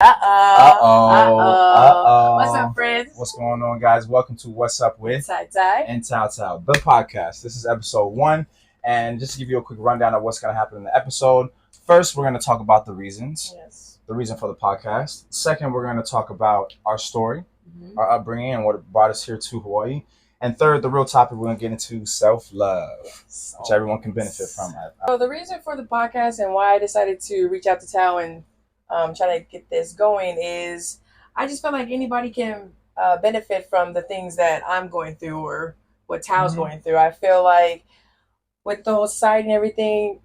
What's up, friends? What's going on, guys? Welcome to What's Up with TAITAI and TAUTAU, the podcast. This is episode 1, and just to give you a quick rundown of what's going to happen in the episode. First, we're going to talk about the reasons, the reason for the podcast. Second, we're going to talk about our story, our upbringing, and what brought us here to Hawaii. And third, the real topic, we're going to get into self-love, which everyone can benefit from. So the reason for the podcast and why I decided to reach out to Tao and try to get this going is I just feel like anybody can benefit from the things that I'm going through or what Tao's going through. I feel like with the whole society and everything,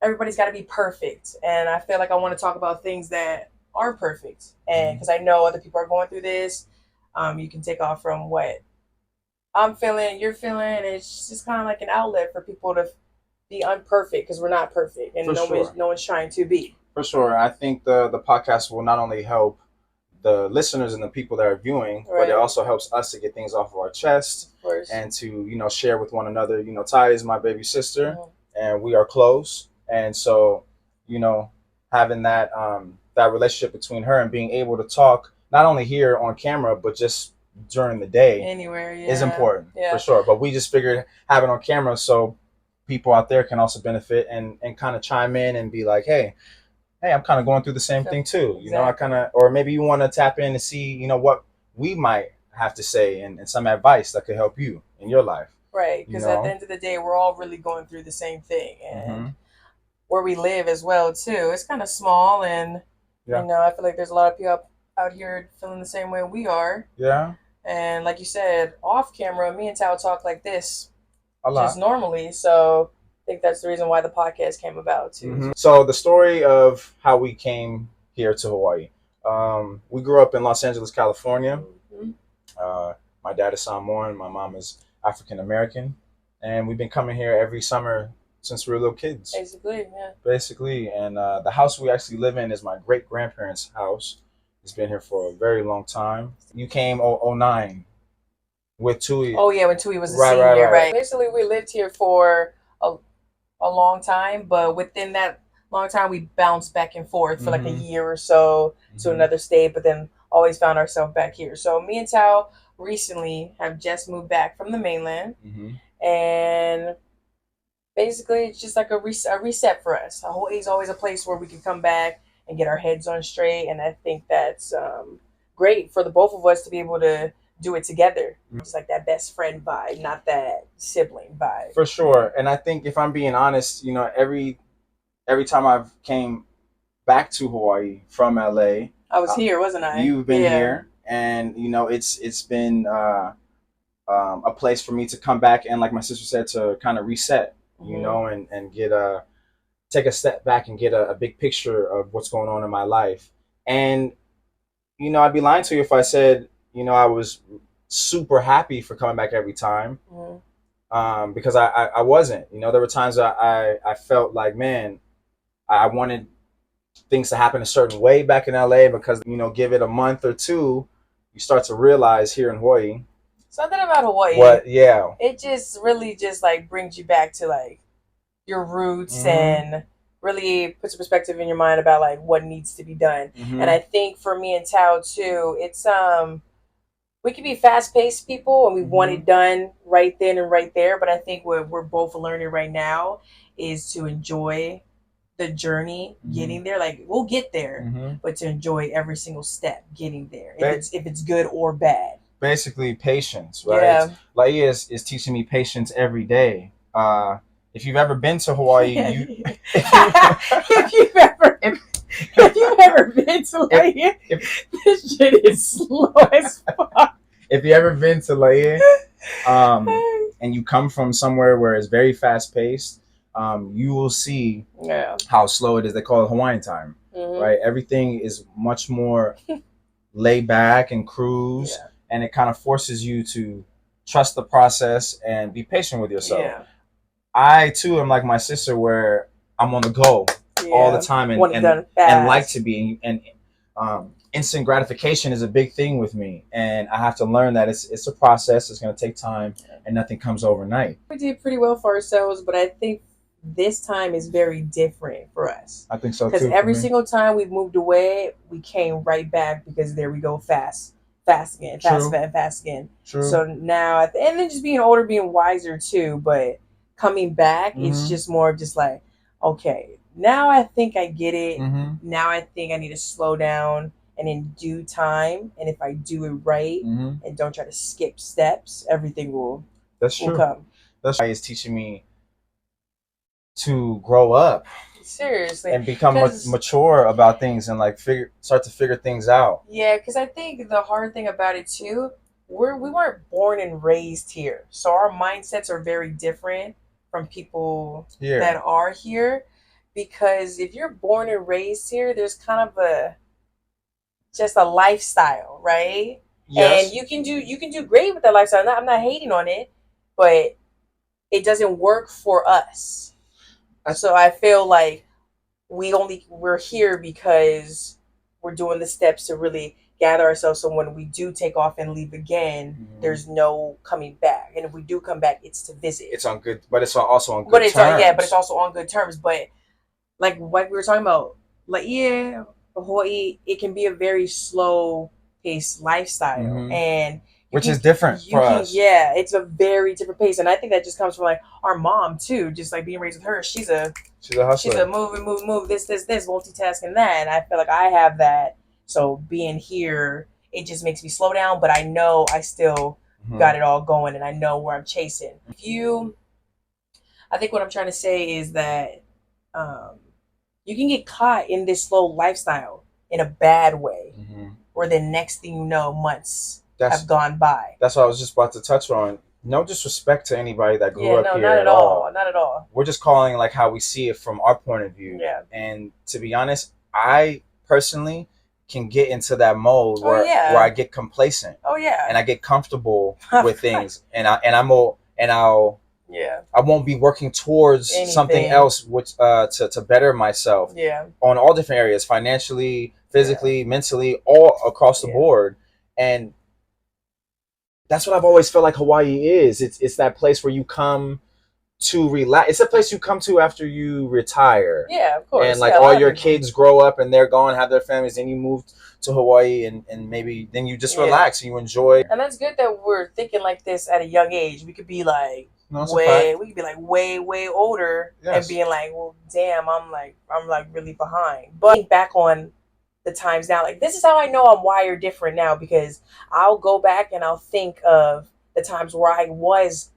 everybody's got to be perfect. And I feel like I want to talk about things that are perfect. And because I know other people are going through this, you can take off from what I'm feeling, you're feeling. And it's just kind of like an outlet for people to be unperfect because we're not perfect. And no one's trying to be. For sure. I think the podcast will not only help the listeners and the people that are viewing, but it also helps us to get things off of our chest and to, share with one another. Tai is my baby sister and we are close. And so, having that that relationship between her and being able to talk not only here on camera, but just during the day anywhere is important for sure. But we just figured having on camera so people out there can also benefit and kind of chime in and be like, hey, I'm kind of going through the same thing too. Or maybe you want to tap in and see, what we might have to say and some advice that could help you in your life. Right. Because at the end of the day, we're all really going through the same thing. And where we live as well too, it's kind of small. And, I feel like there's a lot of people out here feeling the same way we are. Yeah. And like you said, off camera, me and Tao talk like this a lot. Just normally. So I think that's the reason why the podcast came about too. So the story of how we came here to Hawaii. We grew up in Los Angeles, California. My dad is Samoan, my mom is African American, and we've been coming here every summer since we were little kids. Basically, and the house we actually live in is my great grandparents' house. It's been here for a very long time. You came 09 with Tui. Oh yeah, when Tui was a senior, right? Basically, we lived here for a long time, but within that long time we bounced back and forth for like a year or so to another state, but then always found ourselves back here. So me and Tao recently have just moved back from the mainland, and basically it's just like a reset for us. Hawaii's always a place where we can come back and get our heads on straight, and I think that's great for the both of us to be able to do it together. It's like that best friend vibe, not that sibling vibe. For sure. And I think if I'm being honest, every time I've came back to Hawaii from LA, I was here, wasn't I? You've been here, and it's been a place for me to come back and, like my sister said, to kind of reset, and get take a step back and get a big picture of what's going on in my life. And I'd be lying to you if I said I was super happy for coming back every time, because I wasn't. There were times I felt like, man, I wanted things to happen a certain way back in LA because, give it a month or two, you start to realize here in Hawaii. Something about Hawaii. It just really just like brings you back to like your roots and really puts a perspective in your mind about like what needs to be done. And I think for me and Tao too, it's we can be fast-paced people and we want it done right then and right there. But I think what we're both learning right now is to enjoy the journey getting there. Like we'll get there, but to enjoy every single step getting there, if it's good or bad. Basically, patience, right? Laia is teaching me patience every day. If you've ever been to Hawaii, if you've ever been to Laia, this shit is slow as fuck. If you ever been to Laia, and you come from somewhere where it's very fast paced, you will see how slow it is. They call it Hawaiian time, right? Everything is much more laid back and cruise, and it kind of forces you to trust the process and be patient with yourself. I too am like my sister, where I'm on the go all the time and like to be, and instant gratification is a big thing with me, and I have to learn that it's a process. It's going to take time, and nothing comes overnight. We did pretty well for ourselves, but I think this time is very different for us. I think so Because too for every me. single time we've moved away, we came right back because there we go, fast again, True. fast again. True. So now, and then just being older, being wiser too, but coming back, it's Mm-hmm. just more of just like, okay, now I think I get it. Mm-hmm. Now I think I need to slow down and in due time. And if I do it right Mm-hmm. and don't try to skip steps, everything That's will true. come. That's why it's teaching me to grow up Seriously, and become because mature about things and like start to figure things out. yeah, because I think the hard thing about it too, we weren't born and raised here, so our mindsets are very different from people that Here. are here. Because if you're born and raised here, there's kind of a just a lifestyle, right? And Yes. you can do great with that lifestyle. I'm not hating on it, but it doesn't work for us. I, So I feel like we're here because we're doing the steps to really gather ourselves, so when we do take off and leave again, there's no coming back, and if we do come back, it's to visit. it's on good, but it's also on But good it's yeah, but it's terms. also on good terms. But like we were talking about, like, yeah, Hawaii, it can be a very slow paced lifestyle, Mm-hmm. and Which is different you for can us. yeah, it's a very different pace, and I think that just comes from like our mom too, just like being raised with her. She's a She's a hustler. move, this, multitasking that. And I feel like I have that. So being here, it just makes me slow down, but I know I still got it all going and I know where I'm chasing. I think what I'm trying to say is that um, you can get caught in this slow lifestyle in a bad way, where the next thing you know, months have gone by. That's what I was just about to touch on. No disrespect to anybody that grew up no, here not at all. Not at all. We're just calling like how we see it from our point of view. Yeah. And to be honest, I personally can get into that mode where yeah. where I get complacent. Oh yeah. And I get comfortable with things, and I'll yeah. I won't be working towards something else, which to better myself. Yeah. On all different areas, financially, physically, mentally, all across the board. And that's what I've always felt like Hawaii is. It's that place where you come to relax. It's a place you come to after you retire. Yeah, of course. And like all your kids grow up and they're gone, have their families, then you move to Hawaii and maybe then you just relax and you enjoy. And that's good that we're thinking like this at a young age. We could be like we could be like way older and being like, well, damn, I'm like really behind. But think back on the times now, like this is how I know I'm wired different now, because I'll go back and I'll think of the times where I was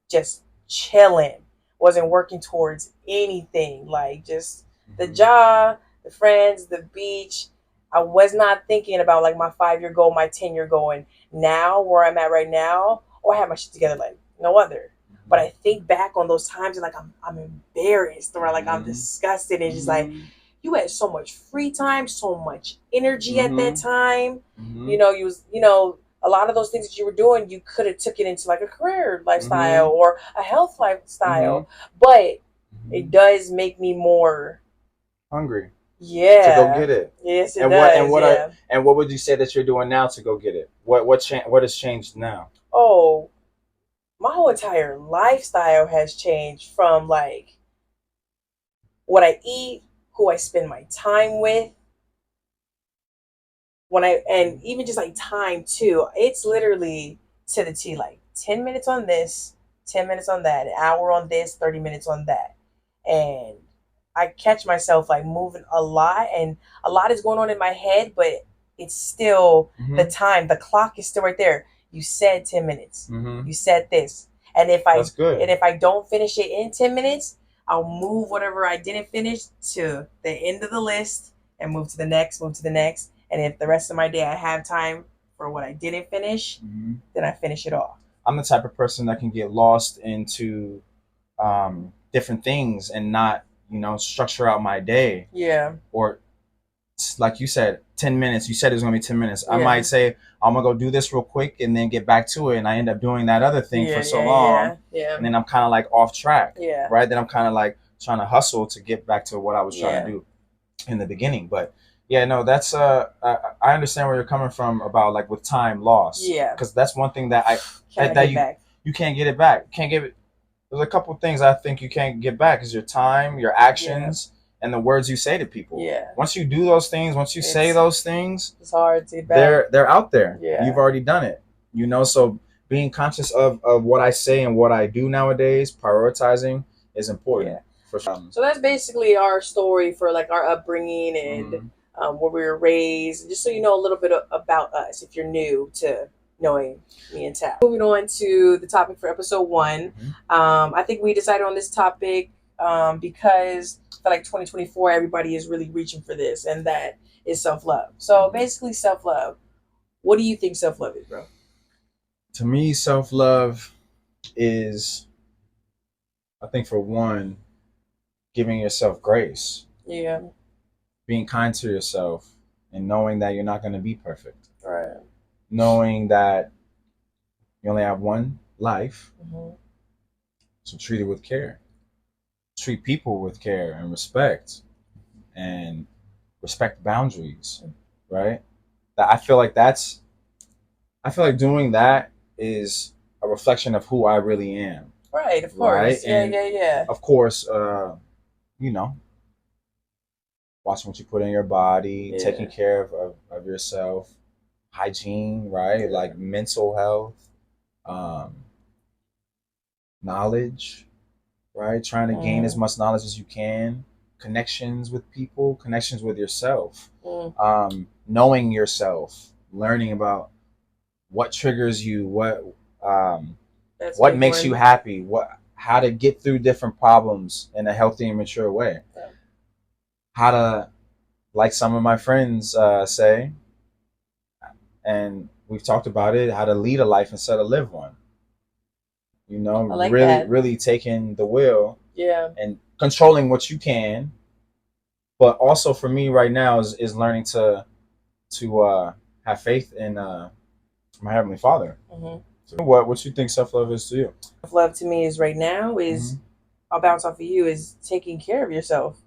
just chilling, wasn't working towards anything, like just the job, the friends, the beach. I was not thinking about like my 5 year goal, my 10 year goal. And now where I'm at right now, I have my shit together like no other. But I think back on those times and like I'm embarrassed, or like I'm disgusted, and just like, you had so much free time, so much energy at that time. You know, a lot of those things that you were doing, you could have took it into like a career lifestyle or a health lifestyle. But it does make me more hungry. Yeah. To go get it. Yes, it and does. And what would you say that you're doing now to go get it? What has changed now? Oh, my whole entire lifestyle has changed, from like what I eat, who I spend my time with, and even just like time too. It's literally to the T, like 10 minutes on this, 10 minutes on that, an hour on this, 30 minutes on that. And I catch myself like moving a lot, and a lot is going on in my head, but it's still the time, the clock is still right there. You said 10 minutes. You said this. And if I don't finish it in 10 minutes, I'll move whatever I didn't finish to the end of the list and move to the next, And if the rest of my day I have time for what I didn't finish, then I finish it off. I'm the type of person that can get lost into different things and not, structure out my day. Yeah. Or like you said, 10 minutes. You said it was going to be 10 minutes. Yeah. I might say, I'm going to go do this real quick and then get back to it. And I end up doing that other thing for so long. Yeah. And then I'm kind of like off track. Yeah. Right. Then I'm kind of like trying to hustle to get back to what I was trying to do in the beginning. But yeah, no, that's I understand where you're coming from about like with time lost. Yeah. Because that's one thing that you can't get it back. You can't give it. there's a couple things I think you can't get back is your time, your actions, and the words you say to people. Yeah. Once you do those things, once you say those things, it's hard to get back. they're out there. Yeah. You've already done it. You know, so being conscious of what I say and what I do nowadays, prioritizing is important. Yeah. For sure. So that's basically our story for like our upbringing and where we were raised, just so you know a little bit about us if you're new to knowing me and Tao. Moving on to the topic for episode 1. I think we decided on this topic because I feel like 2024 everybody is really reaching for this, and that is self-love. So basically self-love. What do you think self-love is, bro? To me, self-love is, I think, for one, giving yourself grace. Yeah. Being kind to yourself and knowing that you're not going to be perfect. Right. Knowing that you only have one life. So treat it with care. Treat people with care and respect, and respect boundaries, right? I feel like doing that is a reflection of who I really am. Right, of course. Right? Yeah. Of course, you know, watching what you put in your body, taking care of yourself, hygiene, right? Like mental health, knowledge, right? Trying to gain as much knowledge as you can, connections with people, connections with yourself, knowing yourself, learning about what triggers you, what makes you happy, how to get through different problems in a healthy and mature way. How to, like some of my friends say, and we've talked about it, how to lead a life instead of live one. You know, like really taking the wheel, and controlling what you can. But also for me right now is learning to have faith in my Heavenly Father. So what you think self-love is to you? Self-love to me is right now is, I'll bounce off of you, is taking care of yourself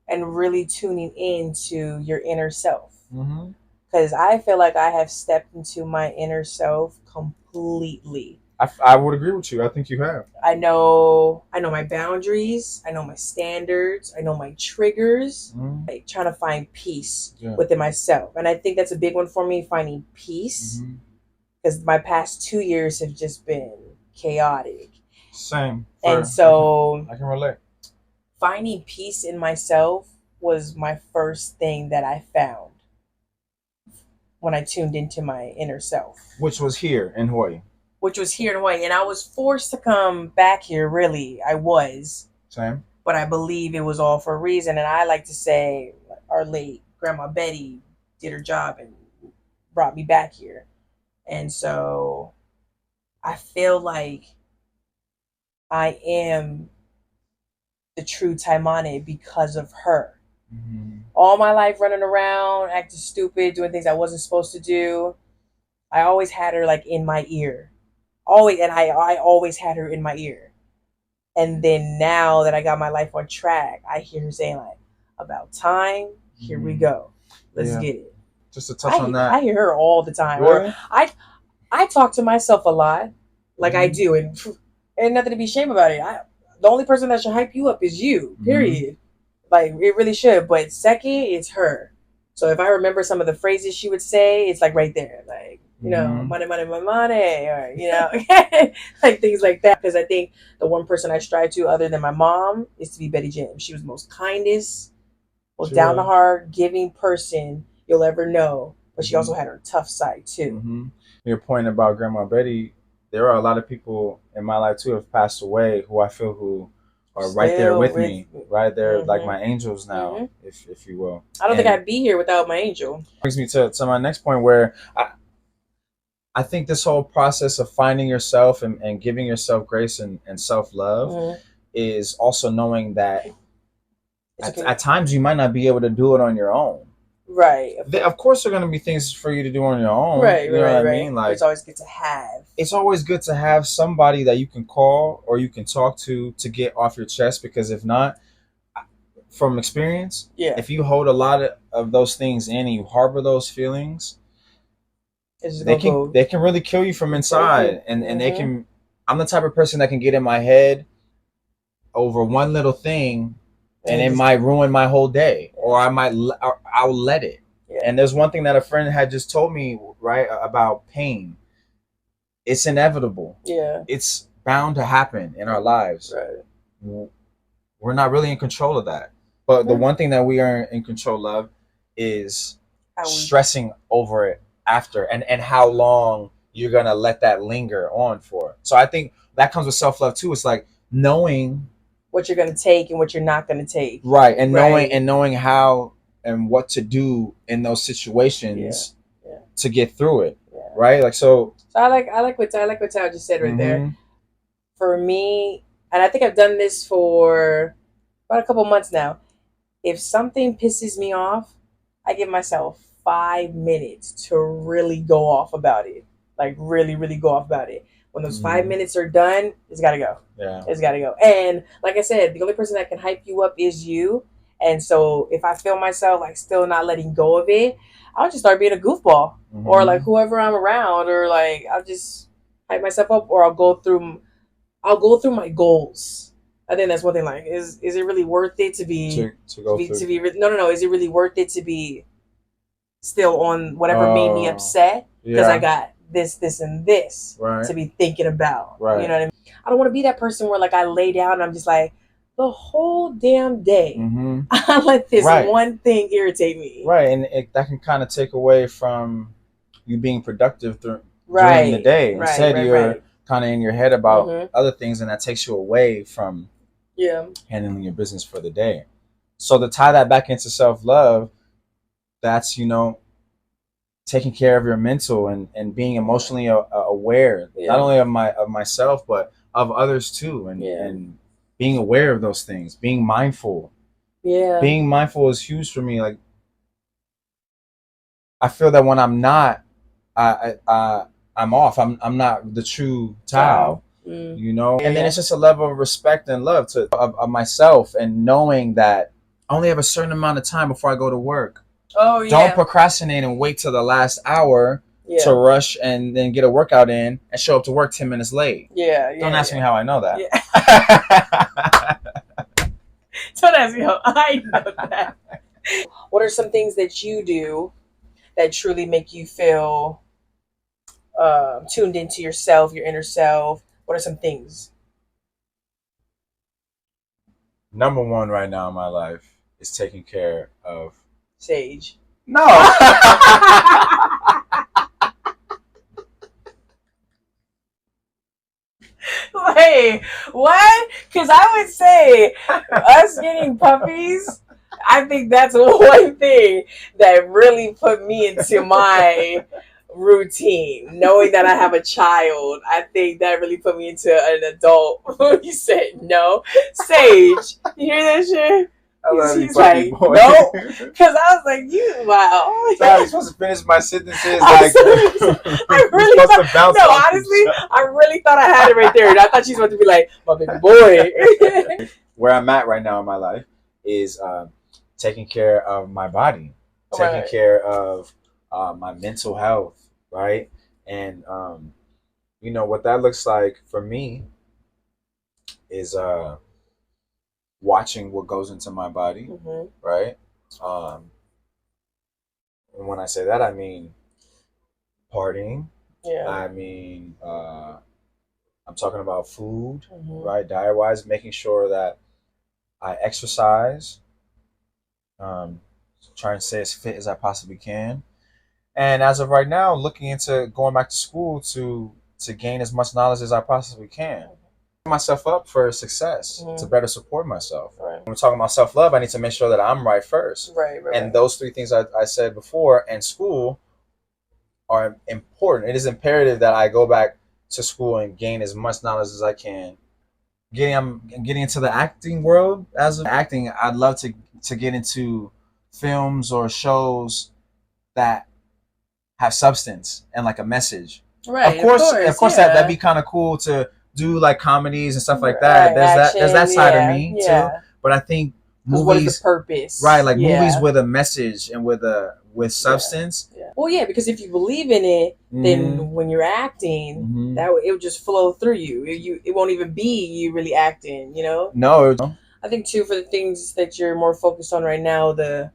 and really tuning into your inner self. Because I feel like I have stepped into my inner self completely. I would agree with you. I think you have. I know my boundaries. I know my standards. I know my triggers. Like trying to find peace within myself. And I think that's a big one for me, finding peace. Because my past 2 years have just been chaotic. Same. And so I can relate. Finding peace in myself was my first thing that I found when I tuned into my inner self. Which was here in Hawaii. And I was forced to come back here, really. I was. Same. But I believe it was all for a reason. And I like to say our late Grandma Betty did her job and brought me back here. And so I feel like I am the true Taimane because of her. All my life running around, acting stupid, doing things I wasn't supposed to do. I always had her like in my ear. I always had her in my ear. And then now that I got my life on track, I hear her saying like, about time, here we go. Let's get it. Just to touch on that. I hear her all the time. Really? Or I talk to myself a lot, like I do, and nothing to be ashamed about it. The only person that should hype you up is you, period. Like, it really should. But second, it's her. So if I remember some of the phrases she would say, it's like right there. Like, you know, money, money, money, money, or, you know, like things like that. Because I think the one person I strive to, other than my mom, is to be Betty Jim. She was the most kindest, most down the heart, giving person you'll ever know. But she also had her tough side too. Your point about Grandma Betty, there are a lot of people in my life too who have passed away who I feel who are still right there with me, right there, like my angels now, if you will. I don't think I'd be here without my angel. Brings me to my next point, where I think this whole process of finding yourself and giving yourself grace and self-love is also knowing that at times you might not be able to do it on your own. Right. Of course, there are going to be things for you to do on your own. Right. You know what I mean? Like, it's always good to have. It's always good to have somebody that you can call or you can talk to get off your chest. Because if not, from experience, if you hold a lot of those things in and you harbor those feelings, they can really kill you from inside, and they can I'm the type of person that can get in my head over one little thing, and it might ruin my whole day, or I'll let it. Yeah. And there's one thing that a friend had just told me, right, about pain. It's inevitable. Yeah. It's bound to happen in our lives. Right. We're not really in control of that. But the one thing that we are in control of is stressing over it after, and how long you're going to let that linger on for. So I think that comes with self-love too. It's like knowing what you're going to take and what you're not going to take. Right. And knowing how and what to do in those situations to get through it. Yeah. Right? Like so I like what Tao just said right there. For me, and I think I've done this for about a couple months now. If something pisses me off, I give myself 5 minutes to really go off about it. Like really, really go off about it. When those 5 minutes are done, it's got to go. Yeah. It's got to go. And like I said, the only person that can hype you up is you. And so if I feel myself like still not letting go of it, I'll just start being a goofball or like whoever I'm around, or like I'll just hype myself up, or I'll go through my goals. I think that's one thing. Like, is it really worth it to be no? Is it really worth it to be still on whatever made me upset? Because I got this, and this to be thinking about. Right. You know what I mean? I don't want to be that person where like I lay down and I'm just like the whole damn day I let this one thing irritate me. Right, and that can kind of take away from you being productive during the day. Instead, you're kind of in your head about other things, and that takes you away from handling your business for the day. So to tie that back into self-love, that's, taking care of your mental and being emotionally aware, not only of myself, but of others too. And being aware of those things, being mindful. Yeah. Being mindful is huge for me. Like, I feel that when I'm not, I'm off. I'm not the true Tao. And then it's just a level of respect and love of myself, and knowing that I only have a certain amount of time before I go to work. Oh yeah. Don't procrastinate and wait till the last hour to rush and then get a workout in and show up to work 10 minutes late. Yeah. Don't ask me how I know that. Yeah. Don't ask me how I know that. What are some things that you do that truly make you feel tuned into yourself, your inner self? What are some things? Number one right now in my life is taking care of Sage. No. Wait, what? Because I would say us getting puppies, I think that's one thing that really put me into my routine. Knowing that I have a child, I think that really put me into an adult. You said no. Sage, you hear that shit? He's like, no, because I was like, wow. So I was supposed to finish my sentences. Like, I really thought, no, honestly, I really thought I had it right there. And I thought she was about to be like, my baby boy. Where I'm at right now in my life is taking care of my body, taking care of my mental health, right? And, what that looks like for me is watching what goes into my body, right? And when I say that, I mean partying. Yeah. I mean, I'm talking about food, right? Diet-wise, making sure that I exercise, trying to stay as fit as I possibly can. And as of right now, looking into going back to school to gain as much knowledge as I possibly can. Myself up for success to better support myself. Right. When we're talking about self-love, I need to make sure that I'm right first. Right. And those three things I said before and school are important. It is imperative that I go back to school and gain as much knowledge as I can. I'm getting into the acting world. As of acting, I'd love to get into films or shows that have substance and like a message. Right. Of course, that'd be kind of cool to do like comedies and stuff like that. There's that side of me too. But I think Because what is the movies, purpose? right? Like movies Yeah. with a message and with substance. Yeah. Well, yeah, because if you believe in it, then when you're acting, that it will just flow through you. It won't even be you really acting. You know. No. I think too for the things that you're more focused on right now, the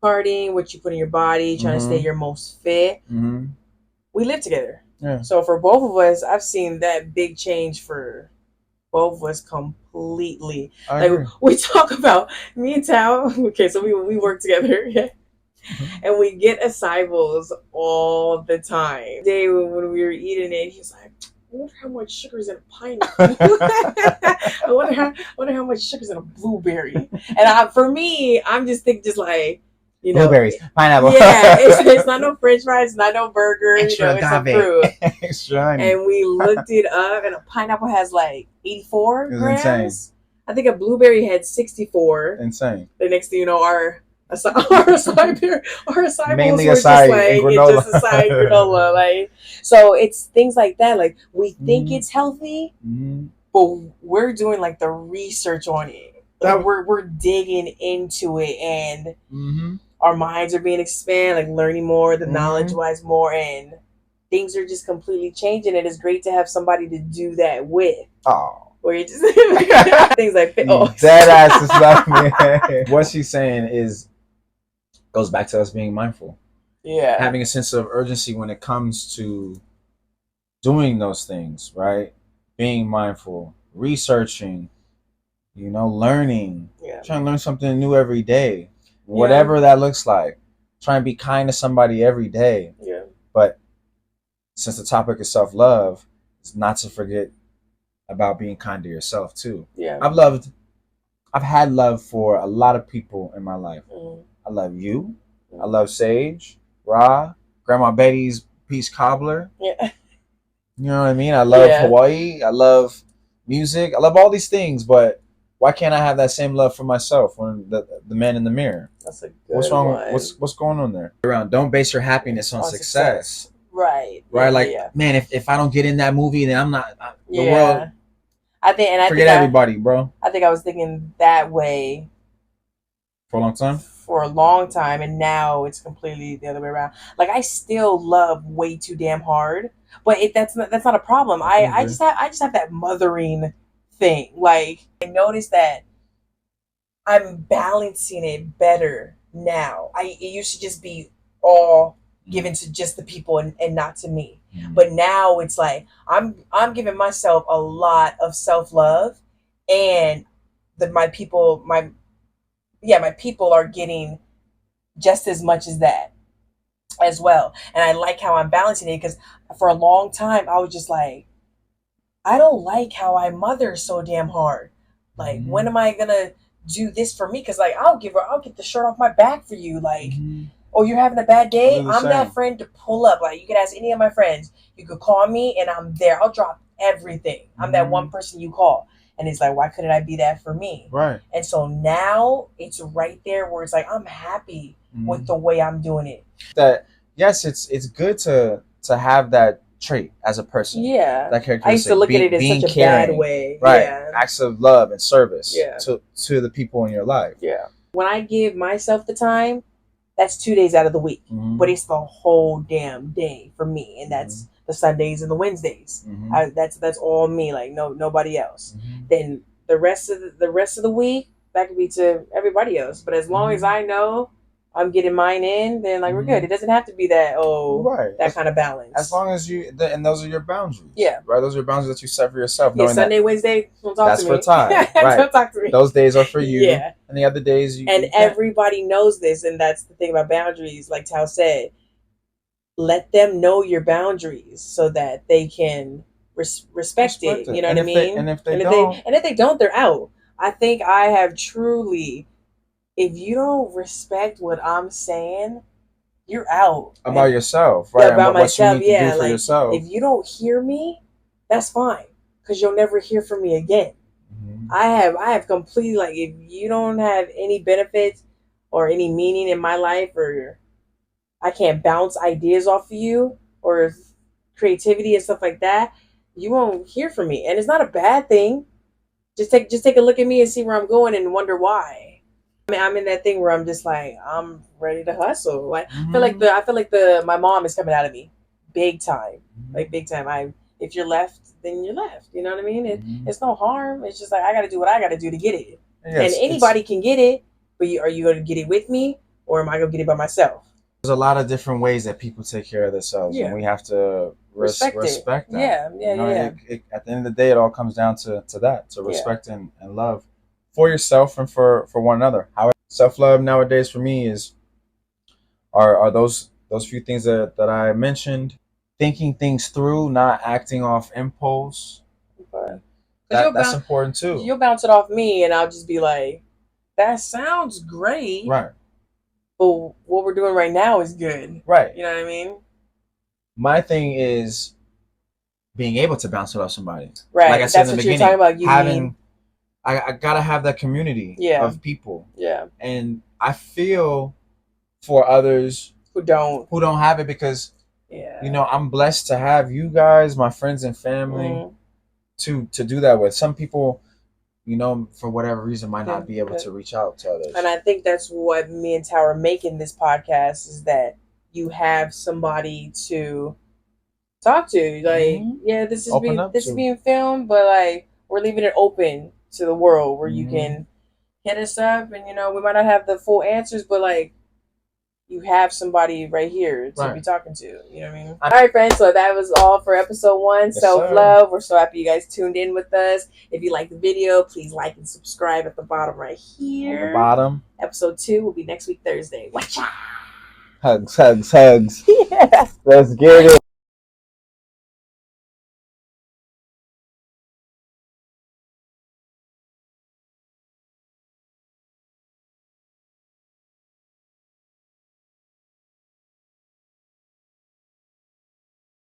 partying, what you put in your body, trying to stay your most fit. We live together. Yeah. So for both of us, I've seen that big change for both of us completely. I agree. We talk about me and Tao. Okay, so we work together, and we get acai bowls all the time. The day when we were eating it, he's like, I wonder how much sugar is in a pineapple. I wonder how much sugar is in a blueberry. And for me, I'm just thinking, just like, blueberries, pineapple. Yeah, it's not no French fries, it's not no burger. Extra it's a fruit. Extra. And we looked it up, and a pineapple has like 84 grams. Insane. I think a blueberry had 64. Insane. The next thing you know, our acai mainly bowls were acai just like and granola. just acai granola. Like, so it's things like that. Like, we think it's healthy, but we're doing like the research on it. Like, we're digging into it, and our minds are being expanded, like learning more, the knowledge wise more, and things are just completely changing. And it's great to have somebody to do that with. Oh. Where you just things like dead ass is like me. What she's saying goes back to us being mindful. Yeah. Having a sense of urgency when it comes to doing those things, right? Being mindful, researching, learning. Yeah. Trying to learn something new every day. Whatever that looks like. Try and be kind to somebody every day. Yeah. But since the topic is self-love, it's not to forget about being kind to yourself too. Yeah. I've had love for a lot of people in my life. I love you. I love Sage, Ra, Grandma Betty's peach cobbler. Yeah. You know what I mean? I love Hawaii. I love music. I love all these things, but why can't I have that same love for myself when the man in the mirror? That's a good What's wrong? one. What's going on there? Don't base your happiness on success. Right. Man, if I don't get in that movie, then I'm not the world. I think everybody, bro. I think I was thinking that way for a long time. For a long time, and now it's completely the other way around. Like, I still love way too damn hard, but that's not a problem. I just have that mothering thing. Like, I noticed that I'm balancing it better now. It used to just be all given to just the people and not to me. But now it's like I'm giving myself a lot of self-love, and my people are getting just as much as that as well. And I like how I'm balancing it, because for a long time I was just like, I don't like how I mother so damn hard. Like, when am I gonna do this for me? Because, like, I'll get the shirt off my back for you. Like, oh, you're having a bad day? I'm that friend to pull up. Like, you could ask any of my friends. You could call me, and I'm there. I'll drop everything. I'm that one person you call. And it's like, why couldn't I be that for me? Right. And so now it's right there where it's like, I'm happy with the way I'm doing it. That, yes, it's good to have that trait as a person. Yeah. That characteristic. I used to look at it in such a bad way. Right. Yeah. Acts of love and service Yeah. to the people in your life. Yeah. When I give myself the time, that's 2 days out of the week. But it's the whole damn day for me. And that's the Sundays and the Wednesdays. That's all me. Like, nobody else. Then the rest of the week, that could be to everybody else. But as long as I know I'm getting mine in, then, like, we're good. It doesn't have to be that that kind of balance. As long as and those are your boundaries. Yeah. Right. Those are your boundaries that you set for yourself. Yeah. Sunday, Wednesday, don't talk to me. That's for time. Right. Don't talk to me. Those days are for you. Yeah. And the other days everybody knows this, and that's the thing about boundaries. Like Tao said, let them know your boundaries so that they can respect it. You know what I mean? And if they don't, they're out. I think I have truly. If you don't respect what I'm saying, you're out. About yourself, right? About myself, what you need to do for yourself. If you don't hear me, that's fine, because you'll never hear from me again. I have completely, like, if you don't have any benefits or any meaning in my life, or I can't bounce ideas off of you or creativity and stuff like that, you won't hear from me. And it's not a bad thing. Just take a look at me and see where I'm going and wonder why. I mean, I'm in that thing where I'm just like, I'm ready to hustle. Like, Mm-hmm. I feel like my mom is coming out of me, big time, like Mm-hmm. big time. If you're left, then you're left. You know what I mean? Mm-hmm. It's no harm. It's just like I got to do what I got to do to get it, and Yes, it's anybody can get it. But are you going to get it with me, or am I going to get it by myself? there's a lot of different ways that people take care of themselves, and Yeah, we have to respect it. respect that. Yeah, yeah, You know, yeah, yeah, at the end of the day, it all comes down to that, to yeah. respect and love for yourself and for one another. However, self love nowadays for me is are those few things that I mentioned, thinking things through, not acting off impulse. Because That's important too. you'll bounce it off me, and I'll just be like, that sounds great, Right, but what we're doing right now is good. right. You know what I mean? My thing is being able to bounce it off somebody. Like I Right. said in That's the what you're talking beginning, about. You mean? having I gotta have that community Yeah. of people, Yeah. and I feel for others Who don't? who don't have it because Yeah. I'm blessed to have you guys, my friends and family, Mm. to do that with. Some people, for whatever reason, might Yeah. not be able Yeah. to reach out to And others. I think that's what me and Tower make in this podcast is that you have somebody to talk to. Like, Hmm. yeah, Open up this is to. being filmed, but like we're leaving it open to the world where you Hmm. can hit us up, and we might not have the full answers, but like you have somebody right here to be Right. talking to. You know what I mean? All right, friends. So that was all for episode 1, Yes, self sir. love. We're so happy you guys tuned in with us. If you like the video, please like and subscribe at the bottom right On the here. bottom. Episode 2 will be next week Thursday. Watcha! Hugs, hugs, hugs. Yeah. Let's get it.